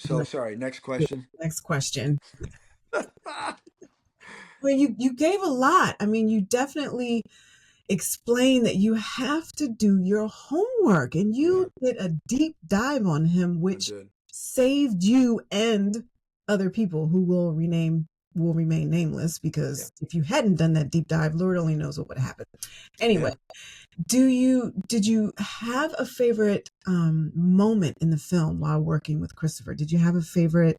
So sorry, next question. Next question. Well, you gave a lot. I mean, you definitely explained that you have to do your homework, and Yeah, you did a deep dive on him, I which did. saved you and other people who will remain nameless, Yeah. because if you hadn't done that deep dive, Lord only knows what would happen. Anyway, Yeah. did you have a favorite moment in the film while working with Christopher? Did you have a favorite?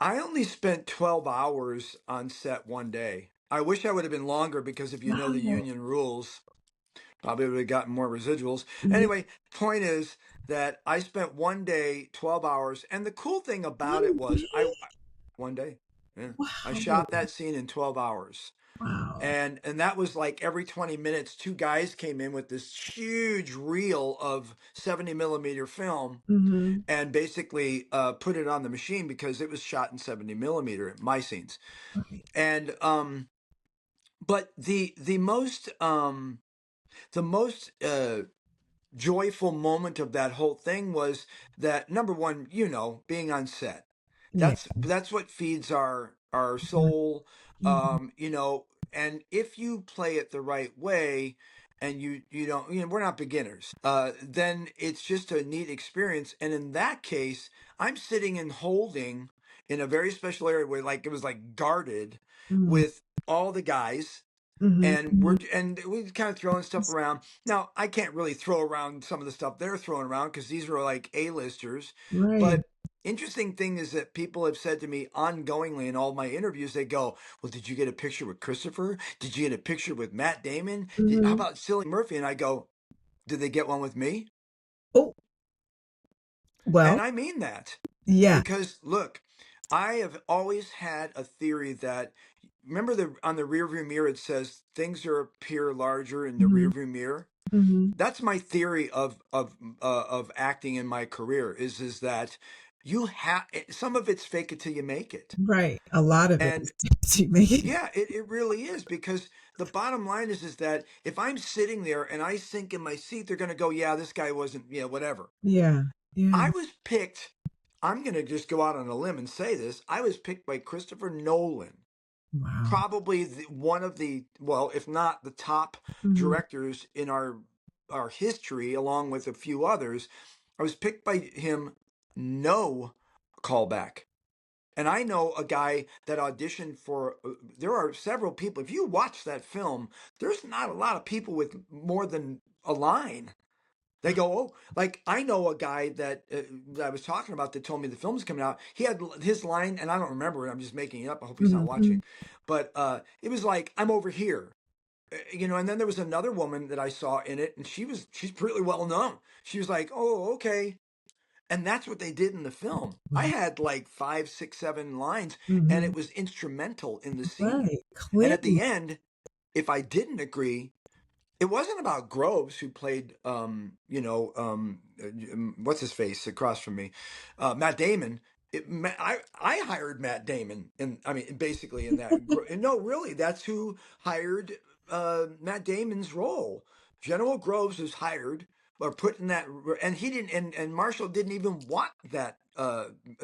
I only spent 12 hours on set one day. I wish I would have been longer because if you know the Wow. union rules, probably would have gotten more residuals. Yeah. Anyway, point is that I spent one day, 12 hours, and the cool thing about it One was day? one day. Yeah. I Wow. shot that scene in 12 hours. Wow. And that was like every 20 minutes, two guys came in with this huge reel of 70 millimeter film Hmm. and basically put it on the machine because it was shot in 70 millimeter, my scenes. Right. And but the most joyful moment of that whole thing was that number one, being on set. Yeah. That's what feeds our soul, Mhm. you know. And if you play it the right way, and you don't, we're not beginners. Then it's just a neat experience. And in that case, I'm sitting and holding in a very special area where like it was like guarded Mhm. with all the guys Mhm. and Mhm. we kind of throwing stuff around. Now I can't really throw around some of the stuff they're throwing around because these are like A-listers. Right. But interesting thing is that people have said to me ongoingly in all my interviews, they go, "Well, did you get a picture with Christopher? Did you get a picture with Matt Damon? How Mhm. about Cillian Murphy?" And I go, "Did they get one with me?" Oh, And well, I mean that yeah. because look, I have always had a theory that remember the on the rearview mirror it says things are appear larger in the Mhm. rearview mirror. Mhm. That's my theory of acting in my career is that you have some of it's fake it till you make it, Right. A lot of it and is to make it. yeah, it really is because the bottom line is that if I'm sitting there and I sink in my seat, they're going to go, yeah, this guy wasn't, yeah, whatever. Yeah. Yeah. I was picked. I'm going to just go out on a limb and say this. I was picked by Christopher Nolan, Wow. probably one of the, well, if not the top Mhm. directors in our history, along with a few others. I was picked by him, no callback. And I know a guy that auditioned for, there are several people. If you watch that film, there's not a lot of people with more than a line. They go, oh, like I know a guy that I was talking about that told me the film's coming out. He had his line, and I don't remember it. I'm just making it up. I hope he's not Mhm. watching. But it was like, I'm over here. And then there was another woman that I saw in it, and she's pretty well known. She was like, oh, okay. And that's what they did in the film. I Wow. had like five, six, seven lines, and it Mhm. was instrumental in the scene. Right. And at Clearly. the end, if I didn't agree, it wasn't about Groves who played what's his face across from me, Matt Damon. I hired Matt Damon, and I mean basically in that. No, really, that's who hired Matt Damon's role. General Groves was hired or put in that, and he didn't, and Marshall didn't even want that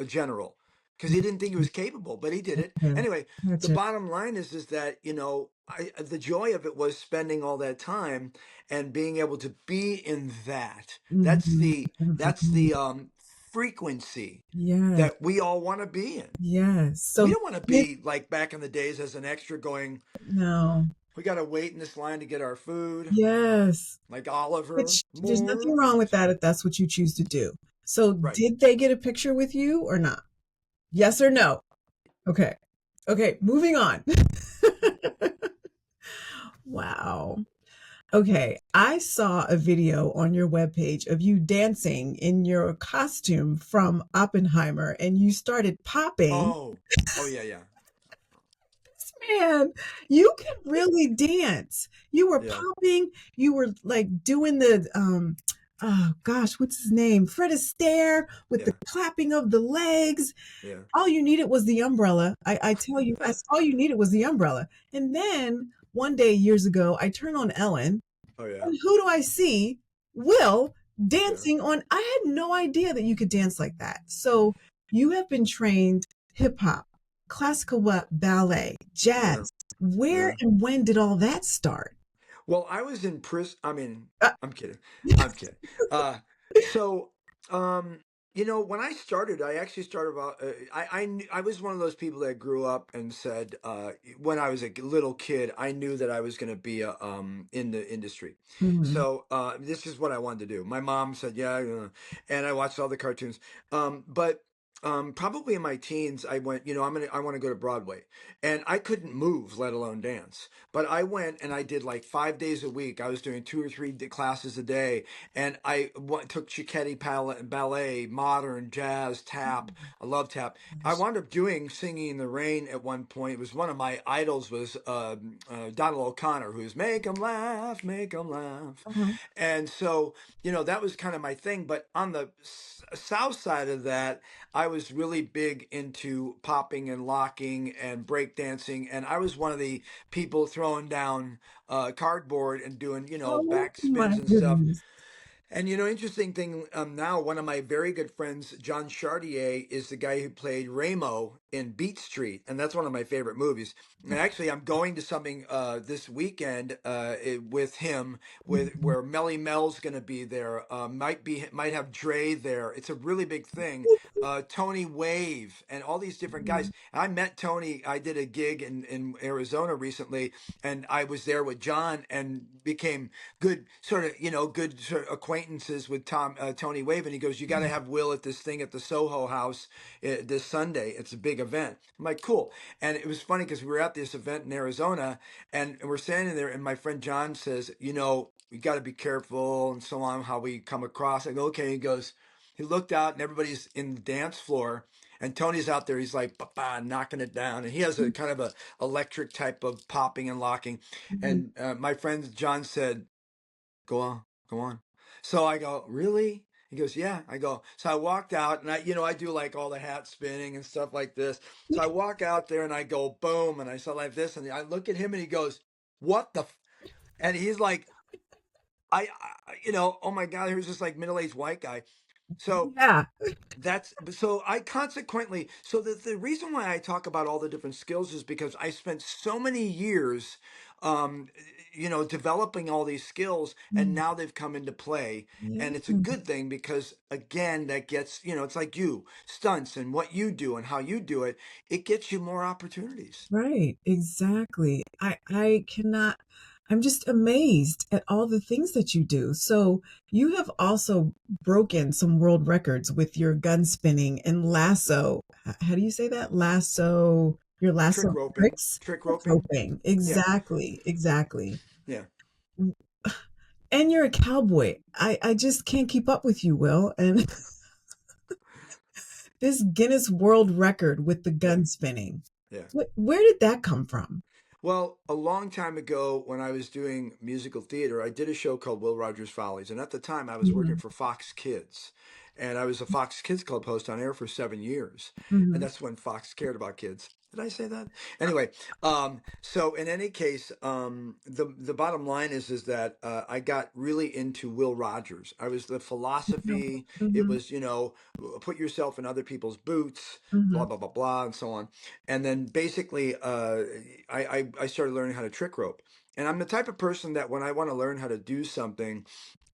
general because he didn't think he was capable, but he did it Yeah. anyway. The Gotcha. bottom line is that the joy of it was spending all that time and being able to be in that. That's Mhm. the that's Mhm. the frequency Yes. that we all want to be in. Yes. We So don't want to did be like back in the days as an extra going, no. we got to wait in this line to get our food, Yes. like Oliver. Which there's nothing More wrong with that if that's what you choose to do. So right. did they get a picture with you or not? Yes or no? Okay. Okay, moving on. Wow. Okay, I saw a video on your webpage of you dancing in your costume from Oppenheimer, and you started popping. Oh yeah, yeah, Man, you can really dance. You were yeah, popping, you were like doing the oh gosh, what's his name? Fred Astaire with the yeah, clapping of the legs. yeah. All you needed was the umbrella. I tell you, that's all you needed was the umbrella. And then one day years ago, I turn on Ellen, Oh yeah. and who do I see? Will Yeah. dancing on, I had no idea that you could dance like that. So you have been trained hip hop, classical ballet, Yeah. jazz. Where Yeah. and when did all that start? Well, I was in prison. I mean, Uh, I'm kidding. I'm kidding. Uh, so, um, when I started, I actually started about. I was one of those people that grew up and said, when I was a little kid, I knew that I was going to be in the industry. mhm, So this is what I wanted to do. My mom said, yeah, and I watched all the cartoons. But probably in my teens, I went, I want to go to Broadway, and I couldn't move, let alone dance. But I went and I did like 5 days a week. I was doing 2 or 3 classes a day, and took Cicchetti ballet, modern, jazz, tap. I love tap. I wound up doing Singing in the Rain at one point. It was one of my idols was Donald O'Connor, who's Make 'em laugh, uh-huh. and so that was kind of my thing. But on the south side of that, I was really big into popping and locking and breakdancing, and I was one of the people throwing down cardboard and doing Oh back my spins and stuff. goodness. And interesting thing, now one of my very good friends, John Chartier, is the guy who played Ramo in Beat Street, and that's one of my favorite movies. And actually, I'm going to something this weekend with him, with Mhm. where Melly Mel's going to be there. Might have Dre there. It's a really big thing. Tony Wave and all these different guys. And I met Tony. I did a gig in Arizona recently, and I was there with John and became good sort of acquaintances with Tony Wave, and he goes, "You got to have Will at this thing at the Soho House this Sunday. It's a big event." I'm like, "Cool." And it was funny because we were at this event in Arizona, and we're standing there, and my friend John says, "We got to be careful and so on how we come across." I go, "Okay." He goes, he looked out, and everybody's in the dance floor. And Tony's out there. He's like, ba knocking it down, and he has a kind of a electric type of popping and locking. Mhm. And my friend John said, go on, go on. So I go, really? He goes, yeah. I go, so I walked out, and I do like all the hat spinning and stuff like this. So I walk out there and I go, boom. And I saw like this, and I look at him and he goes, what the, and he's like, oh my God, here's this like middle-aged white guy. So Yeah. that's so I consequently so the reason why I talk about all the different skills is because I spent so many years um developing all these skills, and Mm, now they've come into play, yeah. and it's a good thing because again that gets it's like you stunts and what you do and how you do it. It gets you more opportunities. Right, exactly. I cannot, I'm just amazed at all the things that you do. So you have also broken some world records with your gun spinning and lasso. How do you say that? Lasso, your lasso Trick roping, tricks? trick Trick roping. roping. Yeah, Exactly, exactly. yeah, And you're a cowboy. I just can't keep up with you, Will. And this Guinness World Record with the yeah, gun spinning. yeah. Where did that come from? Well, a long time ago, when I was doing musical theater, I did a show called Will Rogers Follies. And at the time, I was working Mhm, for Fox Kids. And I was a Fox Kids Club host on air for 7 years. And mhm, that's when Fox cared about kids. Did I say that? Anyway, so in any case, the bottom line is that I got really into Will Rogers. I was the philosophy. It mhm, was, put yourself in other people's boots, blah mhm. blah blah blah, and so on. And then basically, I started learning how to trick rope. And I'm the type of person that when I want to learn how to do something,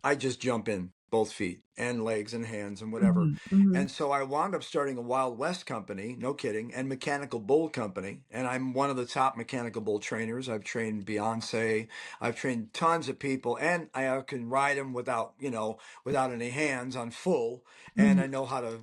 I just jump in both feet and legs and hands and whatever. Mhm, mhm, And so I wound up starting a Wild West company, no kidding, and Mechanical Bull company. And I'm one of the top Mechanical Bull trainers. I've trained Beyonce. I've trained tons of people, and I can ride them without any hands on full. And mhm. I know how to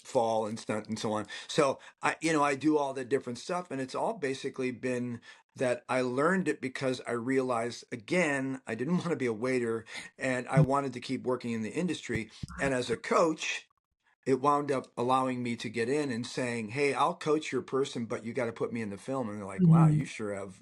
fall and stunt and so on. So I do all the different stuff, and it's all basically been that I learned it because I realized again I didn't want to be a waiter, and I wanted to keep working in the industry. And as a coach, it wound up allowing me to get in and saying, "Hey, I'll coach your person, but you got to put me in the film." And they're like, "Wow, Mhm. you sure have."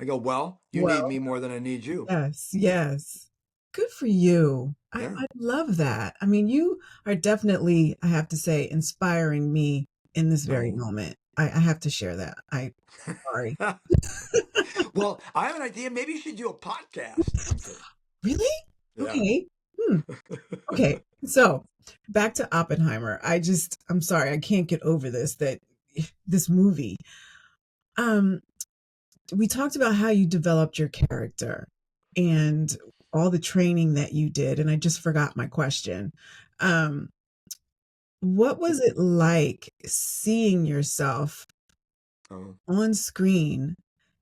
I go, "Well, you need Well, me more than I need you." yes, yes. Good for you. Yeah. I love that. I mean, you are definitely, I have to say, inspiring me in this very Oh. moment. I have to share that. Sorry. Well, I have an idea. Maybe you should do a podcast. I'm kidding. Really? Yeah. Okay. Hmm. Okay, so back to Oppenheimer. I'm sorry, I can't get over this movie. Um, we talked about how you developed your character and all the training that you did, and I just forgot my question. Um, what was it like seeing yourself Oh. on screen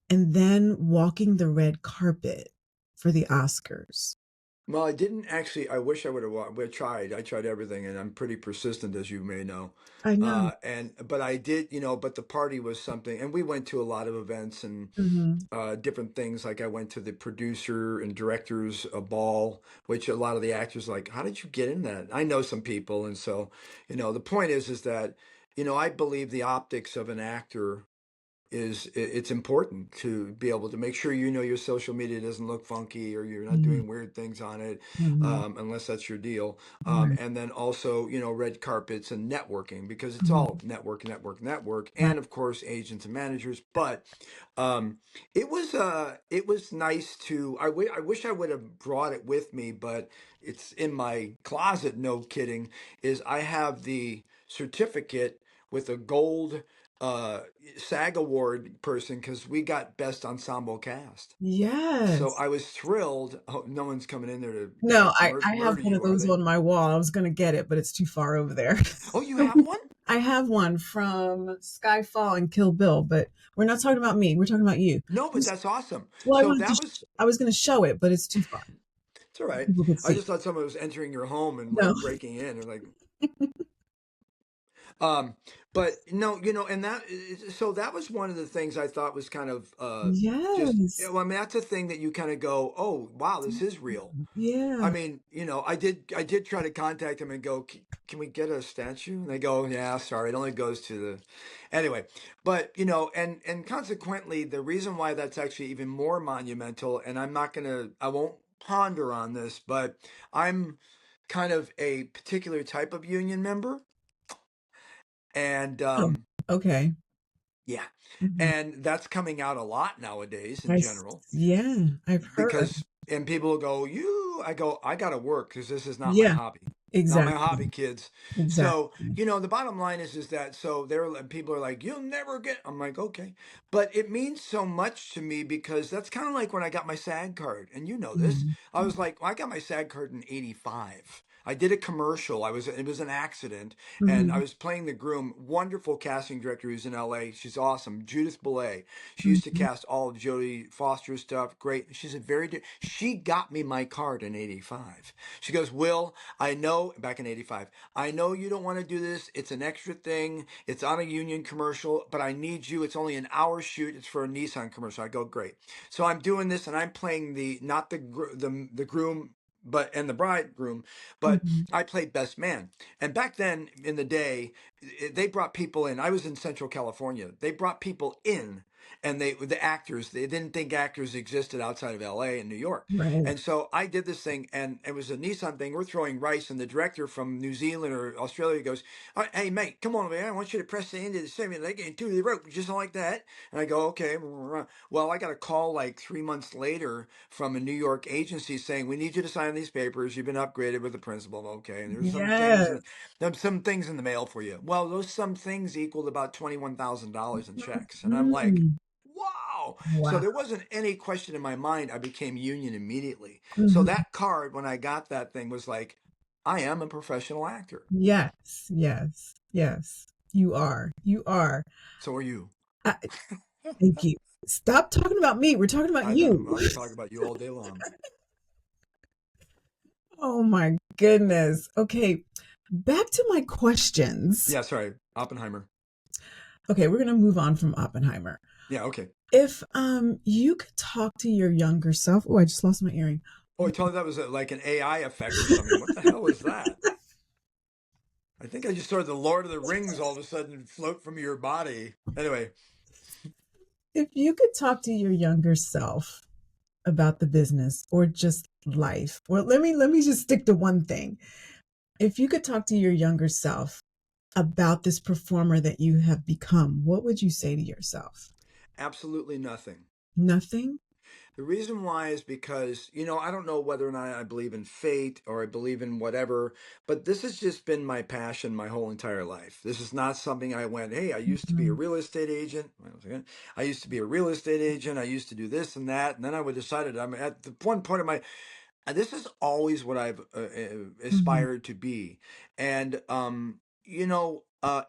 and then walking the red carpet for the Oscars? Well, I didn't actually. I wish I would have. I tried. I tried everything, and I'm pretty persistent, as you may know. I know. And but I did, But the party was something, and we went to a lot of events and Mhm. different things. Like I went to the producer and directors ball, which a lot of the actors are like, how did you get in that? I know some people, and so the point is that I believe the optics of an actor it's important to be able to make sure your social media doesn't look funky or you're not Mhm. doing weird things on it, Mhm. unless that's your deal. Right. And then also red carpets and networking, because it's all Mhm. network, Right. and of course agents and managers. But um, it was nice to. I wish I would have brought it with me, but it's in my closet. No kidding. Is I have the certificate with a gold uh SAG Award person because we got best ensemble cast. So Yes. I was thrilled. Oh, no one's coming in there to No, I have murder one of you, are those they? on my wall. I was gonna get it, but it's too far over there. Oh, you have one? I have one from Skyfall and Kill Bill, but we're not talking about me. We're talking about you. No, but that's awesome. Well, So that was. I was going to show it, but it's too far. It's all right. People could I see. just thought someone was entering your home and No. like breaking in or like. Um, but no, and so that was one of the things I thought was kind of just. Yes. Well, I mean, that's a thing that you kind of go, oh wow, this is real. Yeah. I mean, I did try to contact them and go, can we get a statue? And they go, yeah, sorry, it only goes to the, anyway. But and consequently, the reason why that's actually even more monumental, and I won't ponder on this, but I'm kind of a particular type of union member, and Oh, okay. yeah, Mhm. and that's coming out a lot nowadays in general. Yeah, I've heard. Because and people will go, I go, I gotta work because this is not my Yeah, hobby. Not my hobby, exactly. kids. So Exactly. the bottom line is that, so people are like, you'll never get. I'm like, okay, but it means so much to me because that's kind of like when I got my SAG card, and this. Mhm. I was like, well, I got my SAG card in '85. I did a commercial. It was an accident, and I Mhm. was playing the groom. Wonderful casting director who's in LA. She's awesome, Judith Belay. She used to Mhm. cast all of Jodie Foster's stuff. Great. She's a she got me my card in '85. She goes, Will, I know, back in '85, I know you don't want to do this. It's an extra thing. It's on a union commercial, but I need you. It's only an hour shoot. It's for a Nissan commercial. I go, great. So I'm doing this, and I'm playing not the groom, and the bridegroom, but Mhm. I played best man. And back then in the day, they brought people in. I was in Central California. They brought people in, and the actors, they didn't think actors existed outside of LA and New York. Right. And so I did this thing, and it was a Nissan thing. We're throwing rice, and the director from New Zealand or Australia goes, "All right, hey mate, come on, man, I want you to press the end of the second leg into the rope, just like that." And I go, okay. Well, I got a call like 3 months later from a New York agency saying, we need you to sign these papers. You've been upgraded with the principal. Okay. And Yes. there's some things in the mail for you. Well, those some things equaled about $21,000 in checks. And I'm like, Mhm. wow. So Wow. there wasn't any question in my mind. I became union immediately. So Mhm. that card, when I got that thing, was like, I am a professional actor. Yes. Yes. Yes. You are. You are. So are you. I, thank you. Stop talking about me. We're talking about I know. you. I can talk about you all day long. Oh my goodness. Okay, back to my questions. Yeah, sorry. Oppenheimer. Okay, we're going to move on from Oppenheimer. Yeah, okay. If you could talk to your younger self. Oh, I just lost my earring. Oh, I told you that was like an AI effect or something. What the hell was that? I think I just saw the Lord of the Rings all of a sudden float from your body. Anyway, If you could talk to your younger self about the business or just life. Well, let me just stick to one thing. If you could talk to your younger self about this performer that you have become, what would you say to yourself? absolutely nothing. Nothing? The reason why is because, I don't know whether or not I believe in fate or I believe in whatever, but this has just been my passion my whole entire life. This is not something I went, hey, I used to be a Mhm. real estate agent. Wait a second. I used to be a real estate agent. I used to do this and that. And then I would decided I'm at the one point of my this is always what I've Mhm. aspired to be. And,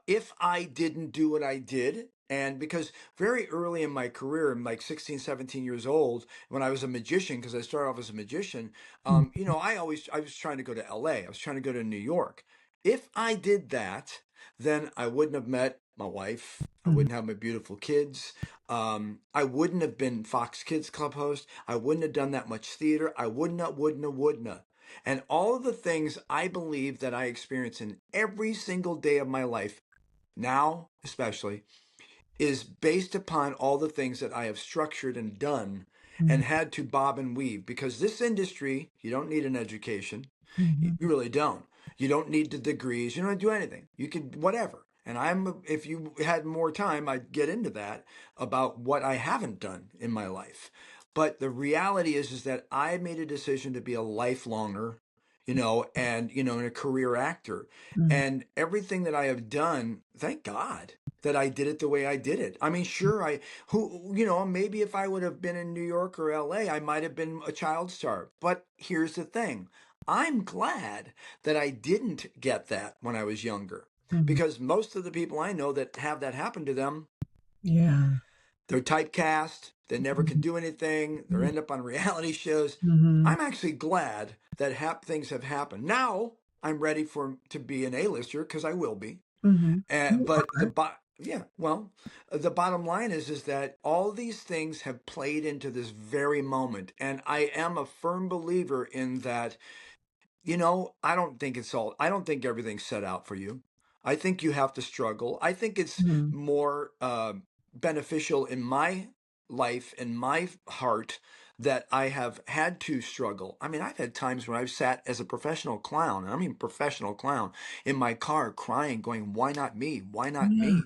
if I didn't do what I did, and because very early in my career, I'm like 16, 17 years old, when I was a magician, because I started off as a magician, Mhm. I was trying to go to LA, I was trying to go to New York. If I did that, then I wouldn't have met my wife. I Mhm. wouldn't have my beautiful kids. I wouldn't have been Fox Kids Club host. I wouldn't have done that much theater. I wouldn't have. And all of the things I believe that I experience in every single day of my life, now especially, is based upon all the things that I have structured and done Mhm. and had to bob and weave. Because this industry, you don't need an education. You Mhm. really don't. You don't need the degrees. You don't do anything. You can whatever. And if you had more time, I'd get into that about what I haven't done in my life. But the reality is that I made a decision to be a lifelonger, and and a career actor. Mhm. And everything that I have done, thank God that I did it the way I did it. I mean, sure, maybe if I would have been in New York or LA, I might have been a child star. But here's the thing. I'm glad that I didn't get that when I was younger, Mhm. because most of the people I know that have that happen to them, Yeah. they're typecast, they never can Mhm. do anything, they end up on reality shows. Mhm. I'm actually glad that things have happened. Now I'm ready to be an A-lister, because I will be. Mhm. You But are. yeah, well, the bottom line is that all these things have played into this very moment, and I am a firm believer in that. I don't think everything's set out for you. I think you have to struggle. I think it's Mhm. more beneficial in my life, in my heart, that I have had to struggle. I mean, I've had times when I've sat as a professional clown, and I mean professional clown, in my car crying, going, why not me? Why not Yeah. me?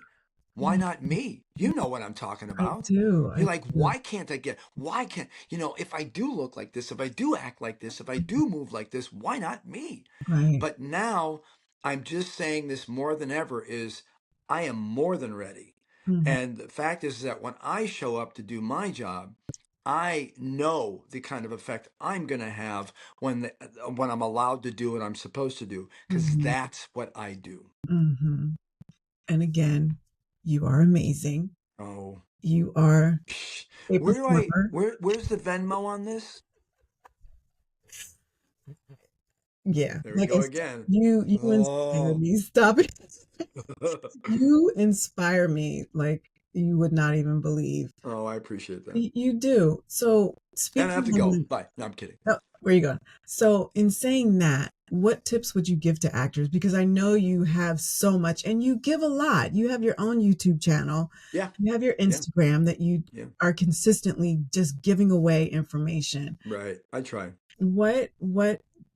Why Yeah. not me? You know what I'm talking I about. do. You're I like, do. why can't, if I do look like this, if I do act like this, if I do move like this, why not me? Right. But now I'm just saying this more than ever is I am more than ready. Mhm. And the fact is that when I show up to do my job, I know the kind of effect I'm going to have when I'm allowed to do what I'm supposed to do, because Mhm. that's what I do. Mhm. And again, you are amazing. Oh, You are a performer. where's the Venmo on this? Yeah. There we Like I go said, again. you inspire Oh. me. Stop it. You inspire me like you would not even believe. Oh, I appreciate that. You do. So And I have speaking to go. of, Bye. No, I'm kidding. oh, where are you going? So in saying that, what tips would you give to actors? Because I know you have so much and you give a lot. You have your own YouTube channel. Yeah. You have your Yeah. Instagram that you Yeah. are consistently just giving away information. Right. I try. What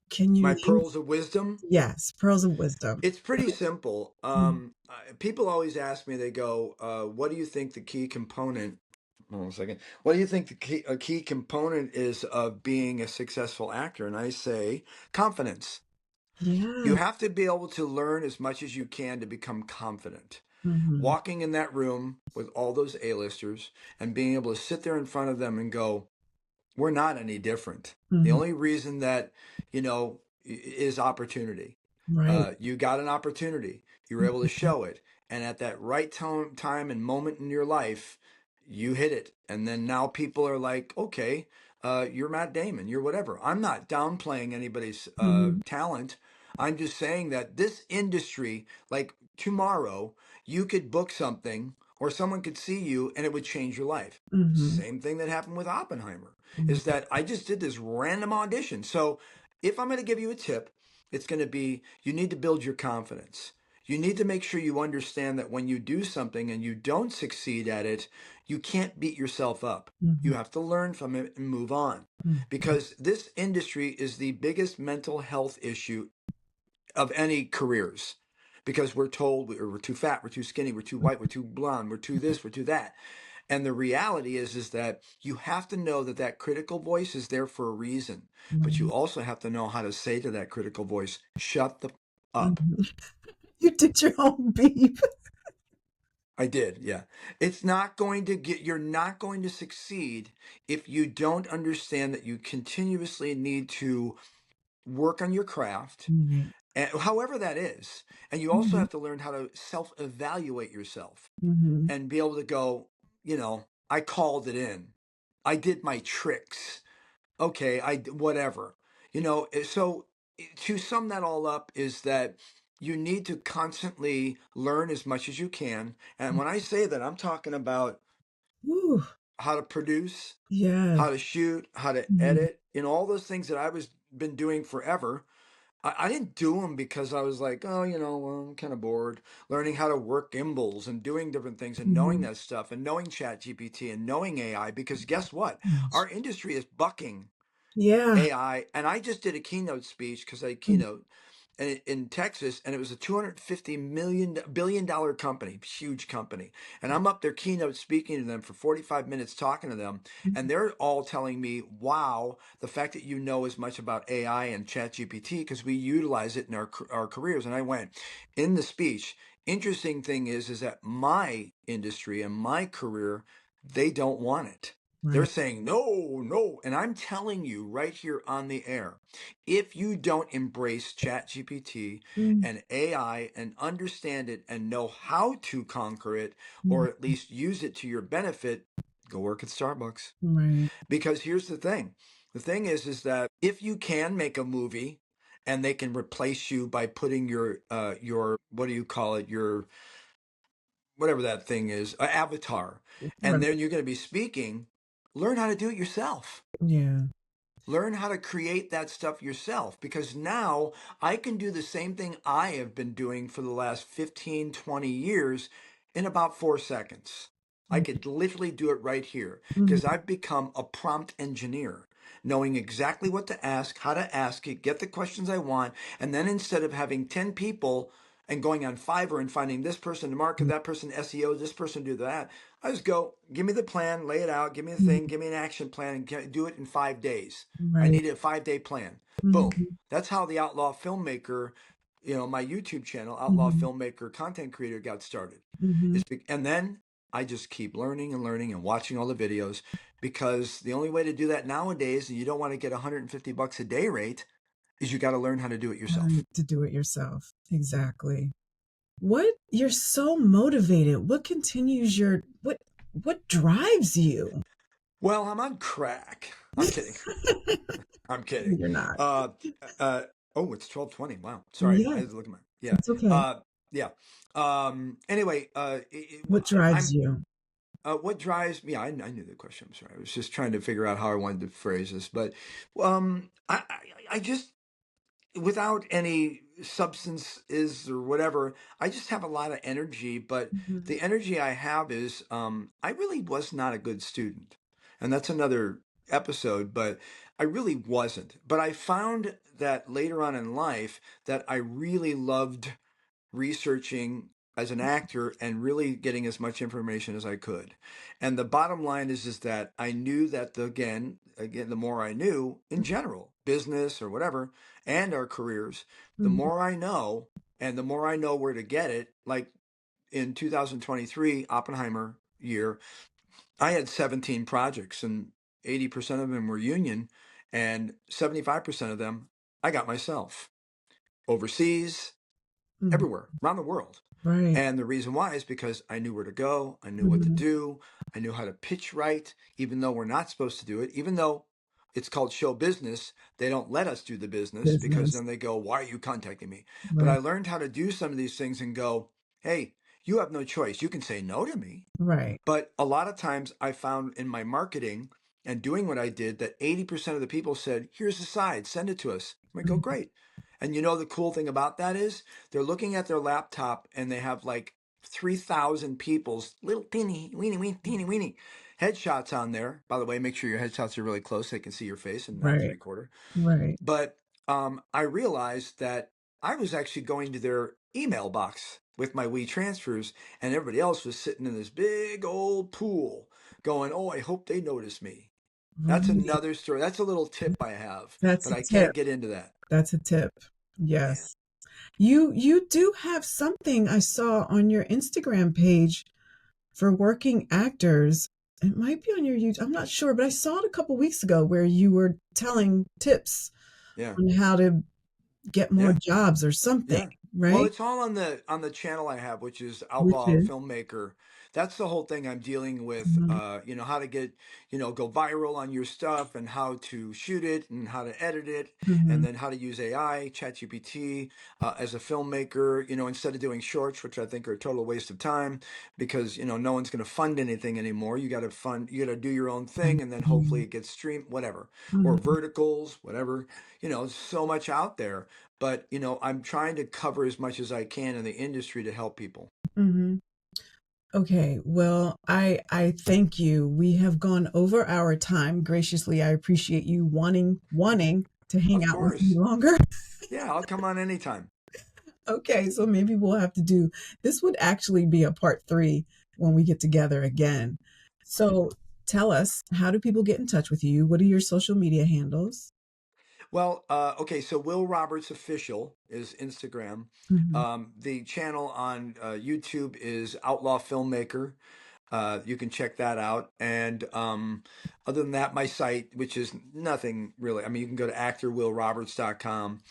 can My you pearls of wisdom. yes, pearls of wisdom. It's pretty simple. Mm. People always ask me, they go, what do you think the key component, hold on a second. What do you think a key component is of being a successful actor? And I say confidence. You Yeah. have to be able to learn as much as you can to become confident. Mhm. Walking in that room with all those A-listers and being able to sit there in front of them and go, we're not any different. The Mhm. only reason that, is opportunity. Right. You got an opportunity. You were able to Mhm. show it. And at that right time and moment in your life, you hit it. And then now people are like, okay, you're Matt Damon, you're whatever. I'm not downplaying anybody's Mhm. talent. I'm just saying that this industry, like tomorrow, you could book something or someone could see you and it would change your life. Mhm. Same thing that happened with Oppenheimer is Mhm. that I just did this random audition. So if I'm going to give you a tip, it's going to be you need to build your confidence. You need to make sure you understand that when you do something and you don't succeed at it, you can't beat yourself up. You Mhm. have to learn from it and move on. Because this industry is the biggest mental health issue of any careers. Because we're told we're too fat, we're too skinny, we're too white, we're too blonde, we're too this, we're too that. And the reality is that you have to know that that critical voice is there for a reason, but you Right. also have to know how to say to that critical voice, shut the up. Mhm. You did your own beep. I did, yeah. It's not going to get, you're not going to succeed if you don't understand that you continuously need to work on your craft, Right. and however that is. And you also Mhm. have to learn how to self evaluate yourself Mhm. and be able to go, I called it in. I did my tricks. Okay, whatever. So to sum that all up is that you need to constantly learn as much as you can. And when I say that, I'm talking about Whew. how to produce, Yes. how to shoot, how to Mhm. edit, all those things that I was been doing forever. I didn't do them because I was like, oh, well, I'm kind of bored. Learning how to work gimbals and doing different things and knowing Mhm. that stuff and knowing Chat GPT and knowing AI, because guess what? Gosh. Our industry is bucking Yeah. AI. And I just did a keynote speech because I Mm. keynote in Texas, and it was a $250 billion company, huge company. And I'm up there keynote speaking to them for 45 minutes, talking to them, and they're all telling me, "Wow, the fact that you know as much about AI and ChatGPT because we utilize it in our careers." And I went in the speech. Interesting thing is that my industry and my career, they don't want it. They're Right. saying no, no, and I'm telling you right here on the air, if you don't embrace ChatGPT Mm. and AI and understand it and know how to conquer it, or Mhm. at least use it to your benefit, go work at Starbucks. Right. Because here's the thing. The thing is that if you can make a movie and they can replace you by putting your what do you call it, your whatever that thing is, avatar, and Right. then you're going to be speaking, learn how to do it yourself. Yeah. Learn how to create that stuff yourself, because now I can do the same thing I have been doing for the last 15, 20 years in about 4 seconds. I Mm. could literally do it right here because Mhm. I've become a prompt engineer, knowing exactly what to ask, how to ask it, get the questions I want. And then instead of having 10 people and going on Fiverr and finding this person to market, that person SEO, this person do that, I just go, give me the plan, lay it out, give me a thing, Mhm. give me an action plan, and do it in 5 days. I Right. needed a 5 day plan. Boom. Mhm. That's how the Outlaw Filmmaker, my YouTube channel, Outlaw Mhm. Filmmaker Content Creator, got started. Mhm. And then I just keep learning and learning and watching all the videos, because the only way to do that nowadays, and you don't want to get $150 a day rate, is you got to learn how to do it yourself. Learn to do it yourself. Exactly. What You're so motivated. What continues your what drives you? Well, I'm on crack. I'm kidding. I'm kidding. You're not. Uh, oh, it's 12:20. Wow. Sorry, I Yeah, had to look at my. Yeah. it's okay. Uh, yeah. Anyway, What drives I'm. you? What drives me? I knew the question. I'm sorry. I was just trying to figure out how I wanted to phrase this, but I just, without any substances or whatever, I just have a lot of energy. But Mhm. the energy I have is, I really was not a good student, and that's another episode. But I really wasn't. But I found that later on in life that I really loved researching as an actor and really getting as much information as I could. And the bottom line is that I knew that again, the more I knew in general, business or whatever, and our careers, the Mhm. more I know and the more I know where to get it. Like in 2023, Oppenheimer year, I had 17 projects, and 80% of them were union, and 75% of them I got myself overseas, Mhm. everywhere around the world. Right. And the reason why is because I knew where to go, I knew what to Mhm. do, I knew how to pitch right, even though we're not supposed to do it, even though it's called show business, they don't let us do the business because Business. then they go, "Why are you contacting me?" But I Right. learned how to do some of these things and go, "Hey, you have no choice. You can say no to me." Right. But a lot of times I found in my marketing and doing what I did that 80% of the people said, "Here's the side, send it to us." I go, Mhm. "Great." And the cool thing about that is they're looking at their laptop and they have like 3,000 people's little teeny, weeny, weeny, teeny, weeny headshots on there. By the way, make sure your headshots are really close so they can see your face and not Right. three quarter. Right. But I realized that I was actually going to their email box. with my WeTransfers, and everybody else was sitting in this big old pool going, oh, I hope they notice me. That's Right. another story. That's a little tip I have, That's but a I tip. can't get into that. That's a tip. Yeah. Yes. You do have something I saw on your Instagram page for working actors. It might be on your YouTube. I'm not sure, but I saw it a couple weeks ago where you were telling tips Yeah. on how to get more Yeah. jobs or something, Yeah. Well, right? it's all on the channel I have, which is Which Outlaw is Filmmaker. That's the whole thing I'm dealing with. mhm, How to get, go viral on your stuff and how to shoot it and how to edit it and mhm, then how to use AI, ChatGPT, as a filmmaker, instead of doing shorts, which I think are a total waste of time because, no one's going to fund anything anymore. You got to do your own thing and then hopefully mhm, it gets streamed, whatever, or mhm, verticals, whatever, so much out there. But, I'm trying to cover as much as I can in the industry to help people. mhm. Okay, well, I thank you. We have gone over our time. Graciously, I appreciate you wanting to hang Of out with me course. longer. Yeah, I'll come on anytime. Okay, so maybe we'll have to do this would actually be a part 3 when we get together again. So tell us, how do people get in touch with you? What are your social media handles? Well, okay, so Will Roberts Official is Instagram. Mhm, The channel on YouTube is Outlaw Filmmaker. You can check that out. And other than that, my site, which is nothing really. I mean, you can go to actorwillroberts.com.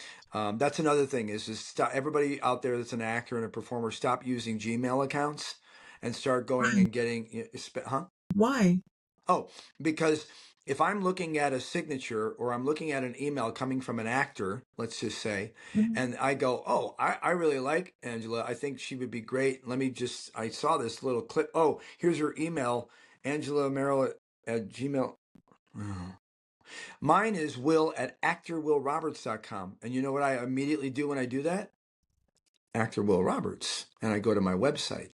That's another thing is stop, everybody out there that's an actor and a performer, stop using Gmail accounts and start going Why? and getting, huh? Why? Oh, because if I'm looking at a signature or I'm looking at an email coming from an actor, let's just say, Mhm, and I go, oh, I really like Angela. I think she would be great. I saw this little clip. Oh, here's her email, Angela Merrill at Gmail. Oh. Mine is will at actorwillroberts.com. And you know what I immediately do when I do that? Actor Will Roberts. And I go to my website.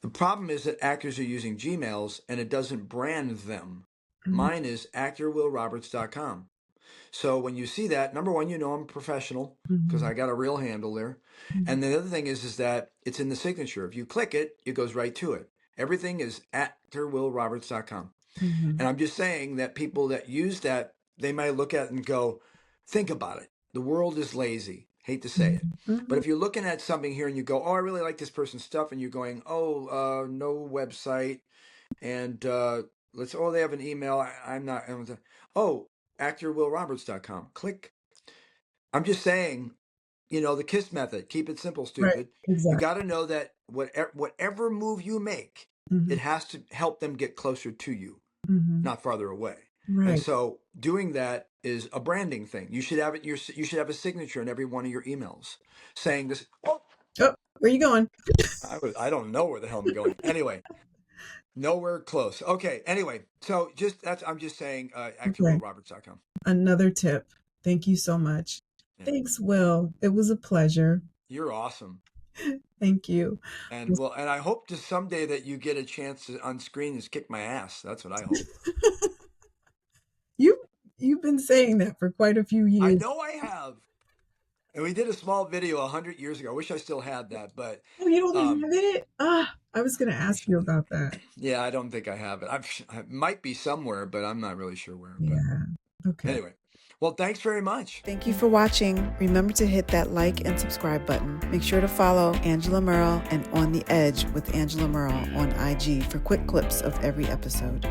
The problem is that actors are using Gmails and it doesn't brand them. mhm, Mine is actorwillroberts.com. So when you see that, number one, I'm a professional because mhm, I got a real handle there. mhm, And the other thing is that it's in the signature. If you click it, it goes right to it. Everything is actorwillroberts.com. mhm, And I'm just saying that people that use that, they might look at it and go, think about it. The world is lazy. Hate to say it. mhm, But mhm. if you're looking at something here and you go, oh, I really like this person's stuff, and you're going, oh, no website, and they have an email. I'm not, oh, actorwillroberts.com. Click. I'm just saying, the KISS method. Keep it simple, Right, stupid. You exactly. got to know that whatever move you make, Mhm, it has to help them get closer to you, mhm. not farther away. And Right. so doing that is a branding thing. You should have it. You should have a signature in every one of your emails saying this. Oh, Oh, where you going? I don't know where the hell I'm going. Anyway, nowhere close. Okay. Anyway, so I'm just saying, Okay. actorwillroberts.com. Another tip. Thank you so much. Yeah. Thanks, Will. It was a pleasure. You're awesome. Thank you. And I hope to someday that you get a chance to on screen is kick my ass. That's what I hope. You you've been saying that for quite a few I years. know I have. And we did a small video 100 years ago. I wish I still had that, but Oh, you don't um, have it? Ah, I was going to ask you about that. yeah, I don't think I have it. I might be somewhere, but I'm not really sure where. But Yeah. Okay. anyway, well, thanks very much. Thank you for watching. Remember to hit that like and subscribe button. Make sure to follow Angela Merrill and On the Edge with Angela Merrill on IG for quick clips of every episode.